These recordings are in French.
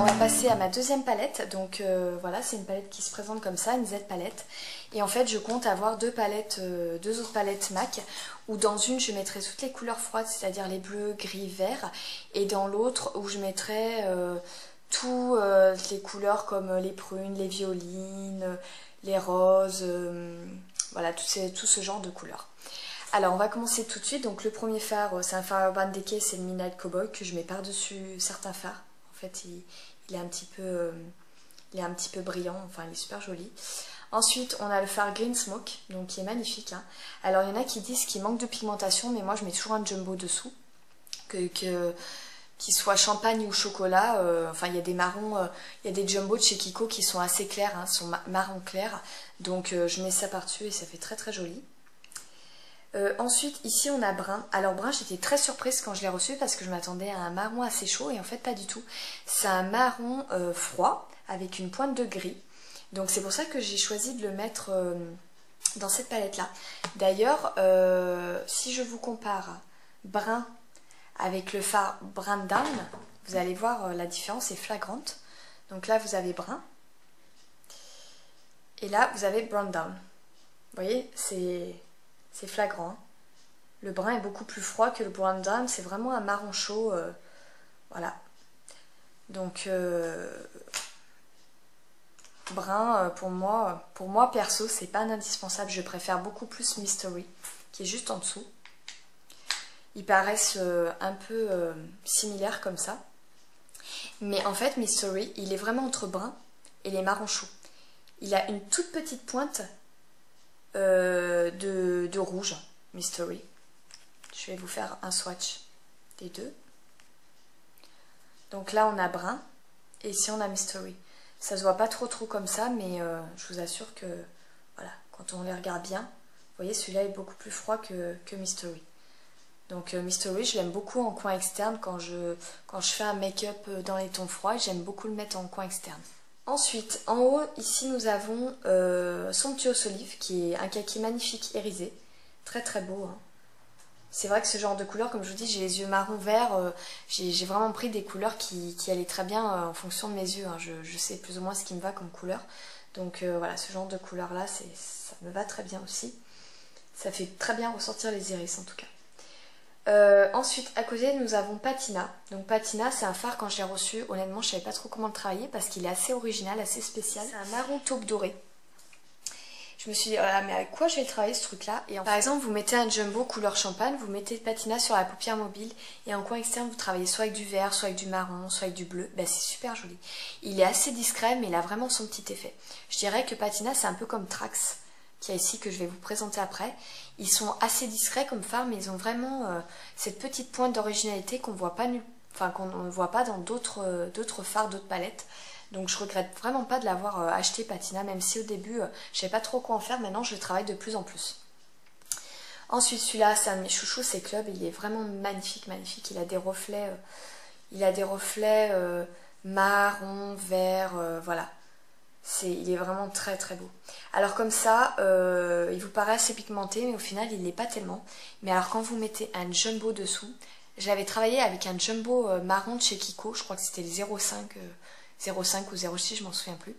on va passer à ma deuxième palette. Donc voilà, c'est une palette qui se présente comme ça, une Z palette. Et en fait, je compte avoir deux autres palettes MAC, où dans une, je mettrai toutes les couleurs froides, c'est-à-dire les bleus, gris, verts. Et dans l'autre, où je mettrai toutes les couleurs comme les prunes, les violines, les roses, voilà, tout ce genre de couleurs. Alors on va commencer tout de suite. Donc le premier fard, c'est un fard Urban Decay, c'est le Midnight Cowboy que je mets par-dessus certains fards. En fait il est un petit peu brillant, enfin il est super joli. Ensuite on a le fard Green Smoke, donc qui est magnifique, hein. Alors il y en a qui disent qu'il manque de pigmentation, mais moi je mets toujours un jumbo dessous, qu'il soit champagne ou chocolat. Enfin il y a des marrons, il y a des jumbos de chez Kiko qui sont assez clairs, hein, sont marron clair, donc je mets ça par dessus et ça fait très très joli. Ensuite ici on a brun. Alors brun, j'étais très surprise quand je l'ai reçu parce que je m'attendais à un marron assez chaud et en fait pas du tout. C'est un marron froid avec une pointe de gris. Donc c'est pour ça que j'ai choisi de le mettre dans cette palette là. D'ailleurs si je vous compare brun avec le fard Brown Down, vous allez voir la différence est flagrante. Donc là vous avez brun et là vous avez Brown Down. Vous voyez, c'est flagrant, hein. Le brun est beaucoup plus froid que le Brown Down, c'est vraiment un marron chaud, voilà. Donc brun, pour moi perso, c'est pas un indispensable. Je préfère beaucoup plus Mystery, qui est juste en dessous. Ils paraissent un peu similaires comme ça. Mais en fait, Mystery, il est vraiment entre brun et les marrons chauds. Il a une toute petite pointe de rouge, Mystery. Je vais vous faire un swatch des deux. Donc là on a brun et ici on a Mystery. Ça se voit pas trop comme ça, mais je vous assure que voilà, quand on les regarde bien, vous voyez celui-là est beaucoup plus froid que Mystery. Donc Mystery, je l'aime beaucoup en coin externe quand je fais un make-up dans les tons froids, j'aime beaucoup le mettre en coin externe. Ensuite, en haut, ici nous avons Somptuous Olive, qui est un kaki magnifique irisé, très très beau, hein. C'est vrai que ce genre de couleur, comme je vous dis, j'ai les yeux marron vert, j'ai vraiment pris des couleurs qui allaient très bien en fonction de mes yeux, hein. Je sais plus ou moins ce qui me va comme couleur. Donc voilà, ce genre de couleur là, ça me va très bien aussi. Ça fait très bien ressortir les iris en tout cas. Ensuite à côté nous avons Patina. Donc Patina c'est un fard, quand je l'ai reçu honnêtement je savais pas trop comment le travailler parce qu'il est assez original, assez spécial. C'est un marron taupe doré. Je me suis dit ah, mais avec quoi je vais le travailler ce truc là. Et par exemple vous mettez un jumbo couleur champagne, vous mettez Patina sur la paupière mobile et en coin externe vous travaillez soit avec du vert, soit avec du marron, soit avec du bleu. Ben, c'est super joli. Il est assez discret mais il a vraiment son petit effet. Je dirais que Patina c'est un peu comme Trax qu'il y a ici, que je vais vous présenter après. Ils sont assez discrets comme fard, mais ils ont vraiment cette petite pointe d'originalité qu'on voit pas qu'on ne voit pas dans d'autres fards, d'autres palettes. Donc je regrette vraiment pas de l'avoir acheté Patina, même si au début je savais pas trop quoi en faire. Maintenant je le travaille de plus en plus. Ensuite celui-là c'est un de mes chouchous, c'est Club. Il est vraiment magnifique, magnifique. Il a des reflets, marron, vert, voilà. Il est vraiment très très beau. Alors comme ça, il vous paraît assez pigmenté, mais au final il n'est pas tellement. Mais alors quand vous mettez un jumbo dessous, j'avais travaillé avec un jumbo marron de chez Kiko, je crois que c'était le 05 ou 06, je m'en souviens plus.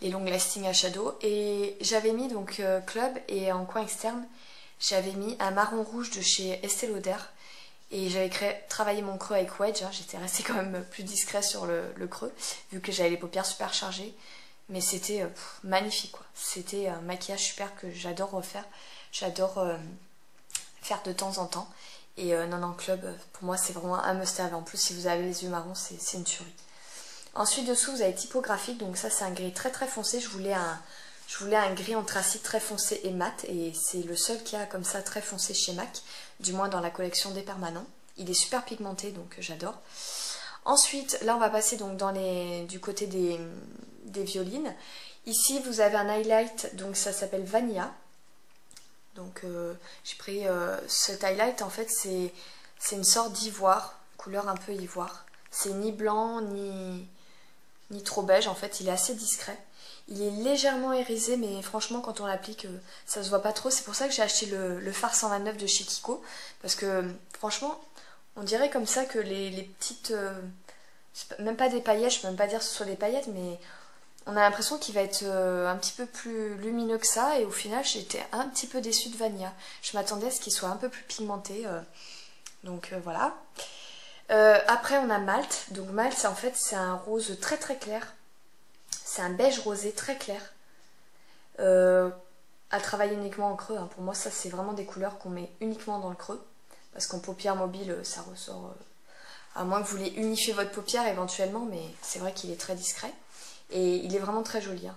Les long lasting eyeshadow. Et j'avais mis donc Club, et en coin externe, j'avais mis un marron rouge de chez Estée Lauder. Et j'avais travaillé mon creux avec Wedge, hein. J'étais restée quand même plus discret sur le creux, vu que j'avais les paupières super chargées. Mais c'était magnifique, quoi. C'était un maquillage super que j'adore refaire. J'adore faire de temps en temps. Et non, Club, pour moi, c'est vraiment un must-have. En plus, si vous avez les yeux marrons, c'est une tuerie. Ensuite, dessous, vous avez Typographique. Donc ça, c'est un gris très très foncé. Je voulais un gris anthracite très foncé et mat. Et c'est le seul qui a comme ça très foncé chez MAC. Du moins dans la collection des permanents. Il est super pigmenté, donc j'adore. Ensuite, là on va passer donc du côté des violines. Ici vous avez un highlight, donc ça s'appelle Vanilla. Donc j'ai pris cet highlight, en fait c'est une sorte d'ivoire, couleur un peu ivoire. C'est ni blanc ni trop beige, en fait il est assez discret. Il est légèrement irisé, mais franchement quand on l'applique ça se voit pas trop. C'est pour ça que j'ai acheté le fard 129 de chez Kiko, parce que franchement on dirait comme ça que les petites même pas des paillettes, je peux même pas dire que ce soit des paillettes, mais on a l'impression qu'il va être un petit peu plus lumineux que ça, et au final j'étais un petit peu déçue de Vanilla. Je m'attendais à ce qu'il soit un peu plus pigmenté, donc voilà. Après on a Malte, donc Malte en fait c'est un rose très très clair, c'est un beige rosé très clair, à travailler uniquement en creux, hein. Pour moi ça c'est vraiment des couleurs qu'on met uniquement dans le creux, parce qu'en paupière mobile ça ressort, à moins que vous voulez unifier votre paupière éventuellement, mais c'est vrai qu'il est très discret. Et il est vraiment très joli, hein.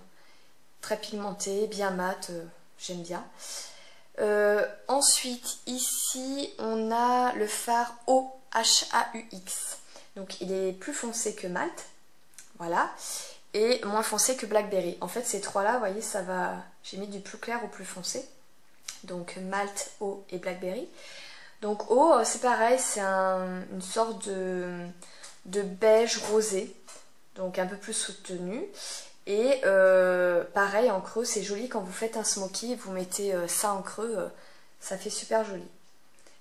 Très pigmenté, bien mat, j'aime bien. Ensuite, ici, on a le fard OHAUX. Donc il est plus foncé que Malte, voilà, et moins foncé que Blackberry. En fait, ces trois-là, vous voyez, ça va... J'ai mis du plus clair au plus foncé. Donc Malte, O et Blackberry. Donc O, c'est pareil, c'est une sorte de beige rosé, donc un peu plus soutenu. Et pareil, en creux, c'est joli quand vous faites un smoky, vous mettez ça en creux, ça fait super joli.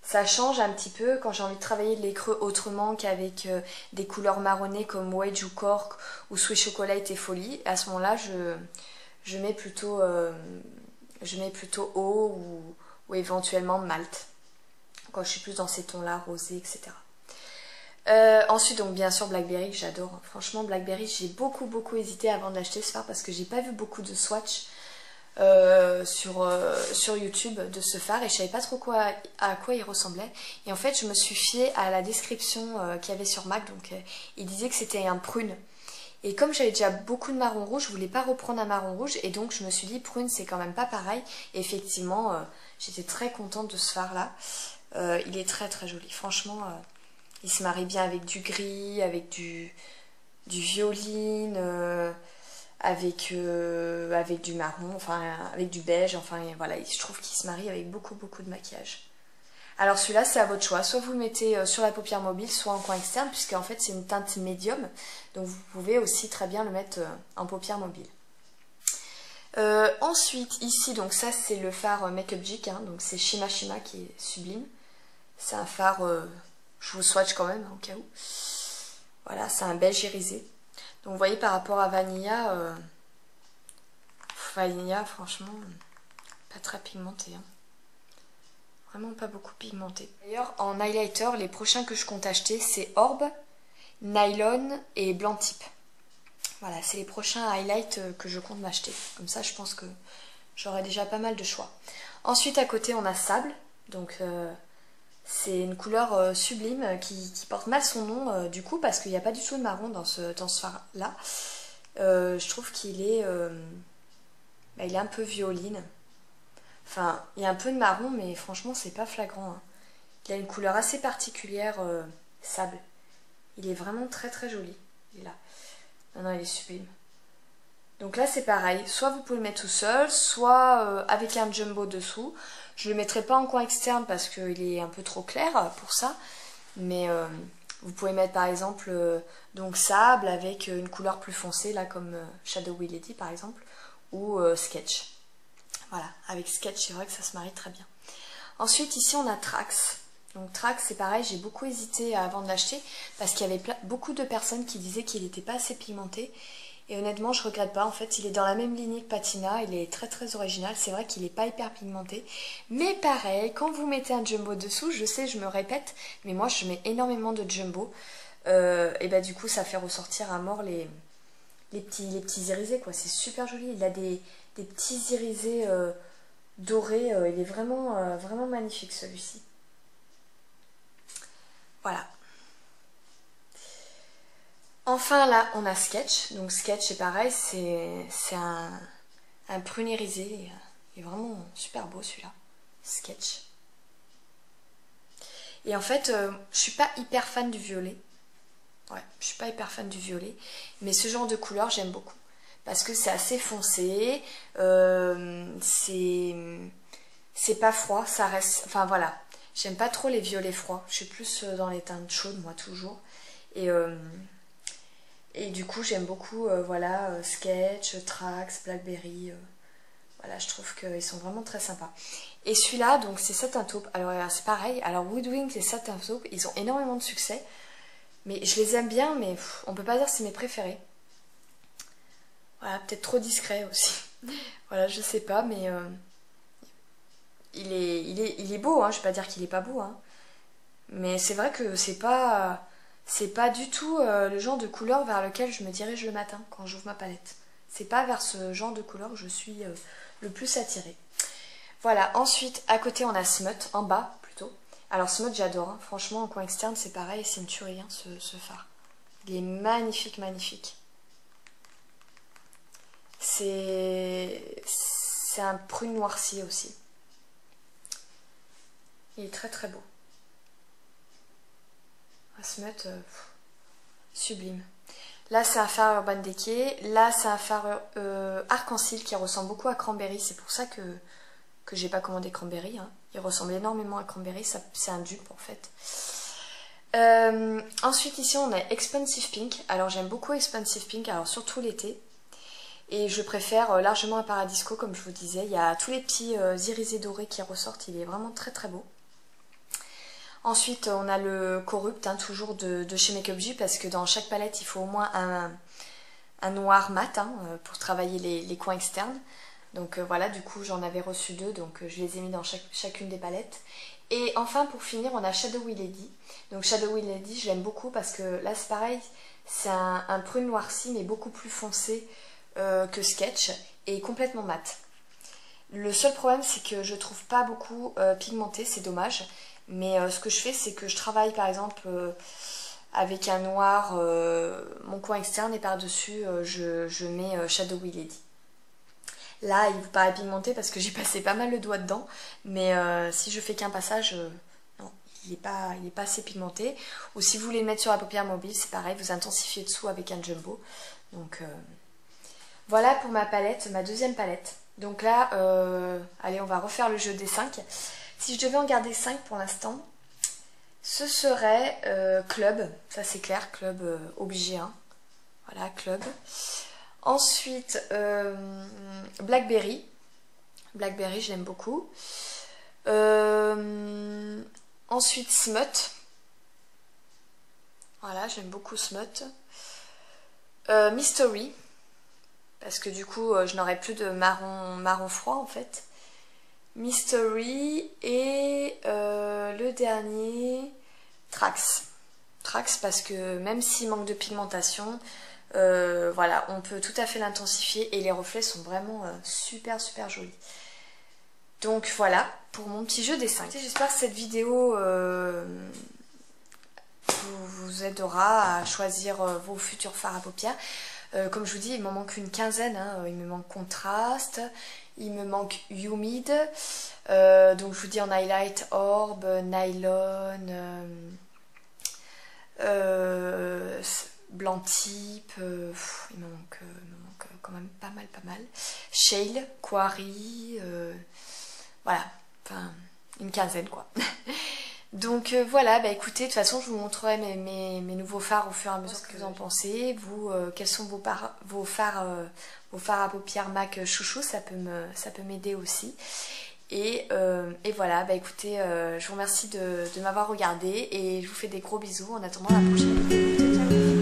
Ça change un petit peu quand j'ai envie de travailler les creux autrement qu'avec des couleurs marronnées comme Wedge ou Cork ou Sweet Chocolate et Folie. À ce moment-là, je mets plutôt eau ou éventuellement Malte, quand je suis plus dans ces tons-là, rosés, etc. Ensuite, donc bien sûr Blackberry, que j'adore. Franchement, Blackberry, j'ai beaucoup hésité avant d'acheter ce fard parce que j'ai pas vu beaucoup de swatch sur YouTube de ce fard et je savais pas trop à quoi il ressemblait. Et en fait, je me suis fiée à la description qu'il y avait sur MAC. Donc, il disait que c'était un prune. Et comme j'avais déjà beaucoup de marron rouge, je voulais pas reprendre un marron rouge. Et donc, je me suis dit, prune, c'est quand même pas pareil. Et effectivement, j'étais très contente de ce fard-là. Il est très joli. Franchement, il se marie bien avec du gris, avec du violine, avec du marron, enfin avec du beige. Enfin voilà, je trouve qu'il se marie avec beaucoup de maquillage. Alors celui-là, c'est à votre choix. Soit vous le mettez sur la paupière mobile, soit en coin externe, puisque en fait c'est une teinte médium. Donc vous pouvez aussi très bien le mettre en paupière mobile. Ensuite, ici, donc ça c'est le fard Make Up Jik, hein, donc c'est Shima Shima qui est sublime. C'est un fard, je vous swatch quand même, au cas où. Voilà, c'est un beige irisé. Donc vous voyez par rapport à Vanilla, franchement, pas très pigmenté, hein. Vraiment pas beaucoup pigmenté. D'ailleurs, en highlighter, les prochains que je compte acheter, c'est Orb, Nylon et Blanc Tip. Voilà, c'est les prochains highlights que je compte m'acheter. Comme ça, je pense que j'aurai déjà pas mal de choix. Ensuite, à côté, on a Sable. Donc, c'est une couleur sublime qui porte mal son nom, du coup, parce qu'il n'y a pas du tout de marron dans ce fard-là. Je trouve qu'il est, il est un peu violine. Enfin, il y a un peu de marron, mais franchement, c'est pas flagrant, hein. Il a une couleur assez particulière, sable. Il est vraiment très joli. Il est là. Non, il est sublime. Donc là, c'est pareil. Soit vous pouvez le mettre tout seul, soit avec un jumbo dessous. Je le mettrai pas en coin externe parce qu'il est un peu trop clair pour ça. Mais vous pouvez mettre par exemple donc sable avec une couleur plus foncée, là comme Shadowy Lady par exemple, ou Sketch. Voilà, avec Sketch, c'est vrai que ça se marie très bien. Ensuite, ici, on a Trax. Donc Trax, c'est pareil, j'ai beaucoup hésité avant de l'acheter parce qu'il y avait beaucoup de personnes qui disaient qu'il n'était pas assez pigmenté. Et honnêtement, je regrette pas. En fait, il est dans la même lignée que Patina. Il est très original. C'est vrai qu'il n'est pas hyper pigmenté. Mais pareil, quand vous mettez un jumbo dessous, je sais, je me répète, mais moi, je mets énormément de jumbo. Et bah du coup, ça fait ressortir à mort les petits irisés, quoi. C'est super joli. Il a des petits irisés dorés. Il est vraiment magnifique, celui-ci. Voilà. Enfin là, on a Sketch. Donc Sketch, c'est pareil, c'est un prune irisé. Il est vraiment super beau celui-là. Sketch. Et en fait, je suis pas hyper fan du violet. Ouais, je suis pas hyper fan du violet. Mais ce genre de couleur, j'aime beaucoup. Parce que c'est assez foncé. C'est pas froid, ça reste... Enfin voilà. J'aime pas trop les violets froids. Je suis plus dans les teintes chaudes, moi, toujours. Et du coup, j'aime beaucoup, voilà, Sketch, Trax, Blackberry. Voilà, je trouve qu'ils sont vraiment très sympas. Et celui-là, donc c'est Satin Taupe. Alors, c'est pareil. Alors, Woodwing et Satin Taupe, ils ont énormément de succès. Mais je les aime bien, mais on peut pas dire que c'est mes préférés. Voilà, peut-être trop discret aussi. Voilà, je sais pas, mais il est beau, hein. Je vais pas dire qu'il est pas beau, hein. Mais c'est vrai que c'est pas du tout le genre de couleur vers lequel je me dirige le matin quand j'ouvre ma palette. C'est pas vers ce genre de couleur que je suis le plus attirée. Voilà, ensuite à côté on a Smut, en bas plutôt. Alors Smut j'adore, hein. Franchement en coin externe c'est pareil, c'est une tuerie hein, ce fard. Il est magnifique, magnifique. C'est un prune noirci aussi. Il est très très beau. Un Smut sublime. Là c'est un fard Urban Decay. Là c'est un fard arc-en-ciel qui ressemble beaucoup à Cranberry. C'est pour ça que j'ai pas commandé Cranberry. Hein. Il ressemble énormément à Cranberry. C'est un dupe en fait. Ensuite ici on a Expensive Pink. Alors j'aime beaucoup Expensive Pink. Alors surtout l'été. Et je préfère largement à Paradisco comme je vous disais. Il y a tous les petits irisés dorés qui ressortent. Il est vraiment très très beau. Ensuite on a le Corrupt, hein, toujours de chez Make Up J, parce que dans chaque palette il faut au moins un noir mat hein, pour travailler les coins externes. Donc voilà, du coup j'en avais reçu 2, donc je les ai mis dans chacune des palettes. Et enfin pour finir on a Shadowy Lady. Donc Shadowy Lady je l'aime beaucoup parce que là c'est pareil, c'est un prune noirci mais beaucoup plus foncé que Sketch et complètement mat. Le seul problème c'est que je trouve pas beaucoup pigmenté, c'est dommage. Mais ce que je fais c'est que je travaille par exemple avec un noir mon coin externe et par dessus je mets Shadowy Lady. Là il vous paraît pigmenté parce que j'ai passé pas mal le doigt dedans, mais si je fais qu'un passage, non, il n'est pas assez pigmenté. Ou si vous voulez le mettre sur la paupière mobile, c'est pareil, vous intensifiez dessous avec un jumbo. Donc voilà pour ma palette, ma deuxième palette. Donc là, allez on va refaire le jeu des 5. Si je devais en garder 5 pour l'instant, ce serait Club, ça c'est clair, Club obligé, hein. Voilà, Club. Ensuite, Blackberry. Blackberry, je l'aime beaucoup. Ensuite, Smut. Voilà, j'aime beaucoup Smut. Mystery. Parce que du coup, je n'aurai plus de marron froid en fait. Mystery et le dernier, Trax. Trax parce que même s'il manque de pigmentation, voilà, on peut tout à fait l'intensifier et les reflets sont vraiment super super jolis. Donc voilà pour mon petit jeu des 5. J'espère que cette vidéo vous aidera à choisir vos futurs fards à paupières. Comme je vous dis, il m'en manque une quinzaine, hein. Il me manque Contrast, il me manque Humid, donc je vous dis en highlight, Orb, Nylon, Blanc Type, il me manque quand même pas mal. Shale, Quarry, voilà, enfin une quinzaine quoi. Donc voilà, bah écoutez, de toute façon je vous montrerai mes nouveaux fards au fur et à mesure que vous en pensez. Vous, quels sont vos fards à paupières MAC chouchou, ça peut m'aider aussi. Et voilà, bah écoutez, je vous remercie de m'avoir regardé et je vous fais des gros bisous en attendant la prochaine vidéo. Ciao, ciao.